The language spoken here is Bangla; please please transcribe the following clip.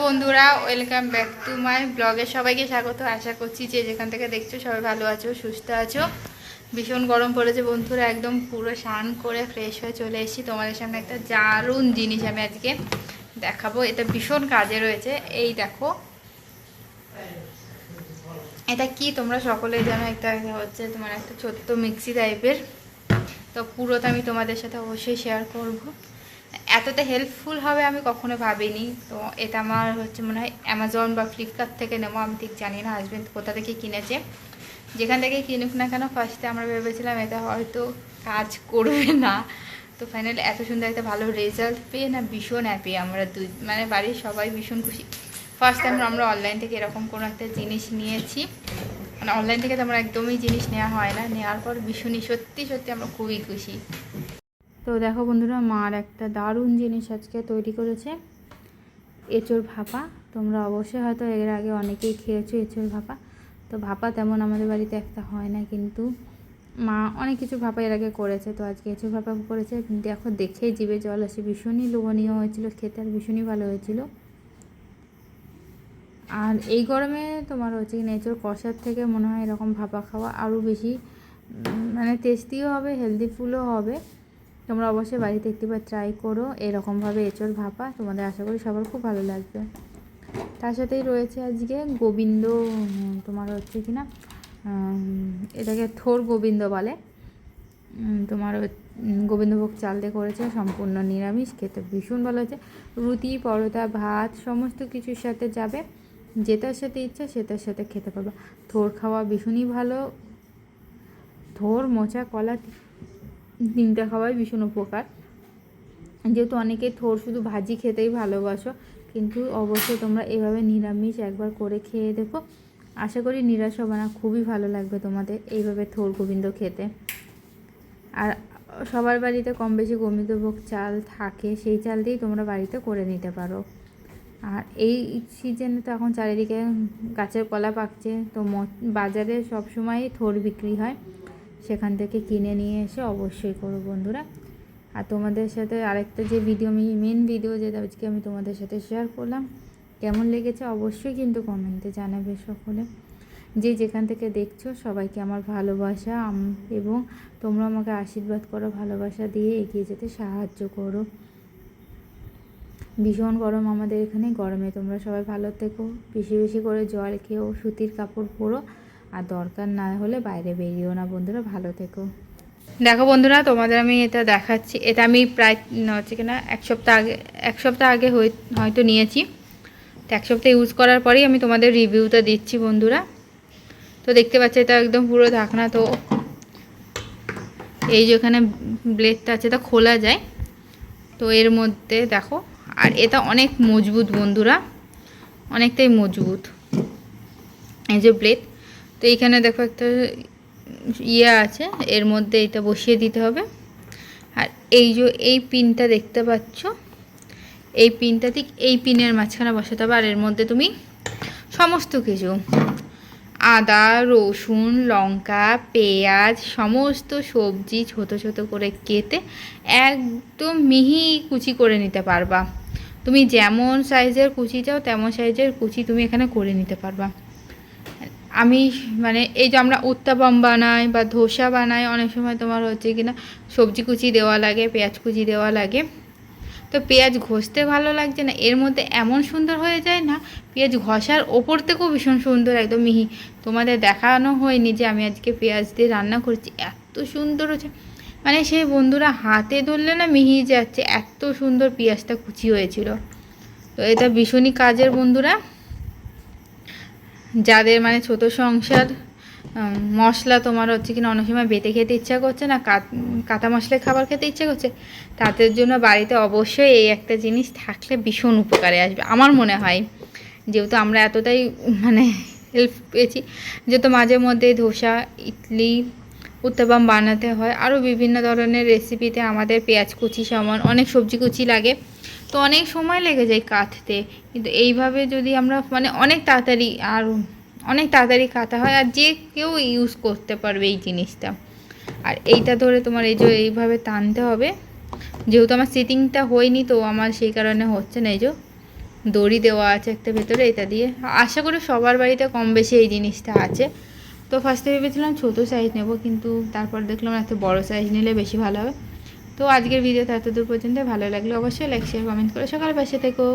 বন্ধুরা, ওয়েলকাম ব্যাক টু মাই ব্লগে সবাইকে স্বাগত। আশা করছি যে যেখান থেকে দেখছো সবাই ভালো আছো, সুস্থ আছো। ভীষণ গরম পড়েছে বন্ধুরা, একদম পুরো স্নান করে ফ্রেশ হয়ে চলে এসেছি তোমাদের সামনে। একটা দারুণ জিনিস আমি আজকে দেখাবো, এটা ভীষণ কাজে রয়েছে। এই দেখো, এটা কি তোমরা সকলেই জানো, একটা হচ্ছে তোমার একটা ছোট্ট মিক্সি টাইপের। তো পুরোটা আমি তোমাদের সাথে অবশ্যই শেয়ার করব। এতটা হেল্পফুল হবে আমি কখনো ভাবিনি। তো এটা আমার হচ্ছে মনে হয় অ্যামাজন বা ফ্লিপকার্ট থেকে নেবো, আমি ঠিক জানি না হাজব্যান্ড কোথা থেকে কিনেছে। যেখান থেকে কিনুক না কেন, ফার্স্টে আমরা ভেবেছিলাম এটা হয়তো কাজ করবে না। তো ফাইনালি এত সুন্দর একটা ভালো রেজাল্ট পেয়ে না ভীষণ হ্যাপি আমরা দুই, মানে বাড়ির সবাই ভীষণ খুশি। ফার্স্ট টাইম আমরা অনলাইন থেকে এরকম কোনো একটা জিনিস নিয়েছি, মানে অনলাইন থেকে তো আমরা একদমই জিনিস নেওয়া হয় না। নেওয়ার পর ভীষণই সত্যি সত্যি আমরা খুবই খুশি। তো দেখো বন্ধুরা, মার একটা দারুণ জিনিস আজকে তৈরি করেছে, এঁচোড় ভাপা। তোমরা অবশ্যই হয়তো এর আগে অনেকেই খেয়েছো এঁচোড় ভাপা। তো ভাপা তেমন আমাদের বাড়িতে একটা হয় না, কিন্তু মা অনেক কিছু ভাপা এর আগে করেছে। তো আজকে এঁচোড় ভাপা করেছে, দেখো দেখেই জিভে জল আসে। ভীষণই লোভনীয় হয়েছিল খেতে, আর ভীষণই ভালো হয়েছিল। আর এই গরমে তোমার হচ্ছে কি এঁচোড় কষার থেকে মনে হয় এরকম ভাপা খাওয়া আরও বেশি মানে টেস্টিও হবে, হেলদিফুলও হবে। তোমরা অবশ্যই বাড়িতে একটিবার ট্রাই করো এরকমভাবে এঁচোড় ভাপা, তোমাদের আশা করি সবার খুব ভালো লাগবে। তার সাথেই রয়েছে আজকে গোবিন্দ, তোমার হচ্ছে কি না এটাকে থোর গোবিন্দ বলে। তোমার গোবিন্দভোগ চাল দিয়ে করেছে, সম্পূর্ণ নিরামিষ, খেতে ভীষণ ভালো হয়েছে। রুটি, পরোটা, ভাত সমস্ত কিছুর সাথে যাবে, যেটার সাথে ইচ্ছা সেটার সাথে খেতে পারবা। থোর খাওয়া ভীষণই ভালো, থোর, মোচা, কলা তিনটা খাওয়াই ভীষণ উপকার। যেহেতু অনেকে থোর শুধু ভাজি খেতেই ভালোবাসো, কিন্তু অবশ্যই তোমরা এভাবে নিরামিষ একবার করে খেয়ে দেখো, আশা করি নিরাশ হবে না, খুবই ভালো লাগবে তোমাদের এইভাবে থোর গোবিন্দ খেতে। আর সবার বাড়িতে কম বেশি গোবিন্দভোগ চাল থাকে, সেই চাল দিয়েই তোমরা বাড়িতে করে নিতে পারো। আর এই সিজনে তো এখন চারিদিকে গাছের কলা পাকছে, তো বাজারে সবসময়ই থোর বিক্রি হয়, সেখান থেকে কিনে নিয়ে এসে অবশ্যই করো বন্ধুরা। আর তোমাদের সাথে আরেকটা যে ভিডিও, মেন ভিডিও যেটা আজকে আমি তোমাদের সাথে শেয়ার করলাম, কেমন লেগেছে অবশ্যই কিন্তু কমেন্টে জানাবে সকলে। যে যেখান থেকে দেখছো সবাইকে আমার ভালোবাসা, এবং তোমরা আমাকে আশীর্বাদ করো, ভালোবাসা দিয়ে এগিয়ে যেতে সাহায্য করো। ভীষণ গরম আমাদের এখানে, গরমে তোমরা সবাই ভালো থেকো, বেশি বেশি করে জল খেও, সুতির কাপড় পরো, আর দরকার না হলে বাইরে বেরিয়েও না বন্ধুরা, ভালো থেকো। দেখো বন্ধুরা, তোমাদের আমি এটা দেখাচ্ছি, এটা আমি প্রায় হচ্ছে কিনা এক সপ্তাহ আগে হয়তো নিয়েছি। তো এক সপ্তাহ ইউজ করার পরেই আমি তোমাদের রিভিউটা দিচ্ছি বন্ধুরা। তো দেখতে পাচ্ছি এটা একদম পুরো ঢাকনা। তো এই যে এখানে ব্লেডটা আছে, এটা খোলা যায়। তো এর মধ্যে দেখো, আর এটা অনেক মজবুত বন্ধুরা, অনেকটাই মজবুত এই যে ব্লেড। তো এইখানে দেখো একটা ইয়ে আছে, এর মধ্যে এটা বসিয়ে দিতে হবে। আর এই যে এই পিনটা দেখতে পাচ্ছ, এই পিনটা ঠিক এই পিনের মাঝখানে বসাতে হবে। আর এর মধ্যে তুমি সমস্ত কিছু আদা, রসুন, লঙ্কা, পেঁয়াজ, সমস্ত সবজি ছোট ছোট করে কেটে একদম মিহি কুচি করে নিতে পারবা। তুমি যেমন সাইজের কুচি চাও তেমন সাইজের কুচি তুমি এখানে করে নিতে পারবা। আমি মানে এই যে আমরা উত্তাপম বানাই বা ধোসা বানাই, অনেক সময় তোমার হচ্ছে কিনা সবজি কুচি দেওয়া লাগে, পেঁয়াজ কুচি দেওয়া লাগে। তো পেঁয়াজ ঘষতে ভালো লাগছে না, এর মধ্যে এমন সুন্দর হয়ে যায় না, পেঁয়াজ ঘষার ওপর থেকেও ভীষণ সুন্দর, একদম মিহি। তোমাদের দেখানো হয়নি যে আমি আজকে পেঁয়াজ দিয়ে রান্না করছি, এত সুন্দর হচ্ছে, মানে সেই বন্ধুরা হাতে ধরলে না মিহি যাচ্ছে, এত সুন্দর পেঁয়াজটা কুচি হয়েছিল। তো এটা ভীষণই কাজের বন্ধুরা, যাদের মানে ছোট সংসার, মশলা তোমার হচ্ছে কিনা অনেক সময় বেটে খেতে ইচ্ছা করছে না, কাঁচা মশলায় খাবার খেতে ইচ্ছা করছে, তাদের জন্য বাড়িতে অবশ্যই এই একটা জিনিস থাকলে ভীষণ উপকারে আসবে আমার মনে হয়। যেহেতু আমরা এতটাই মানে হেল্প পেয়েছি, যেহেতু মাঝে মধ্যে ধোসা, ইডলি, উত্তপম বানাতে হয়, আরও বিভিন্ন ধরনের রেসিপিতে আমাদের পেঁয়াজ কুচি সমান অনেক সবজি কুচি লাগে, তো অনেক সময় লেগে যায় কাটতে। কিন্তু এইভাবে যদি আমরা মানে অনেক তাড়াতাড়ি কাটা হয়, আর যে কেউ ইউজ করতে পারবে এই জিনিসটা। আর এইটা ধরে তোমার এই যে এইভাবে টানতে হবে, যেহেতু আমার সিটিংটা হয়নি তো আমার সেই কারণে হচ্ছে না, এই যে দড়ি দেওয়া আছে একটা ভেতরে, এটা দিয়ে আশা করি সবার বাড়িতে কম বেশি এই জিনিসটা আছে। তো ফার্স্টে ভেবেছিলাম ছোটো সাইজ নেব, কিন্তু তারপর দেখলাম এত বড় সাইজ নিলে বেশি ভালো হবে। তো আজকের ভিডিওটা এত দূর পর্যন্ত, ভালো লাগলে অবশ্যই লাইক শেয়ার কমেন্ট করে সকাল পাশে থেকো।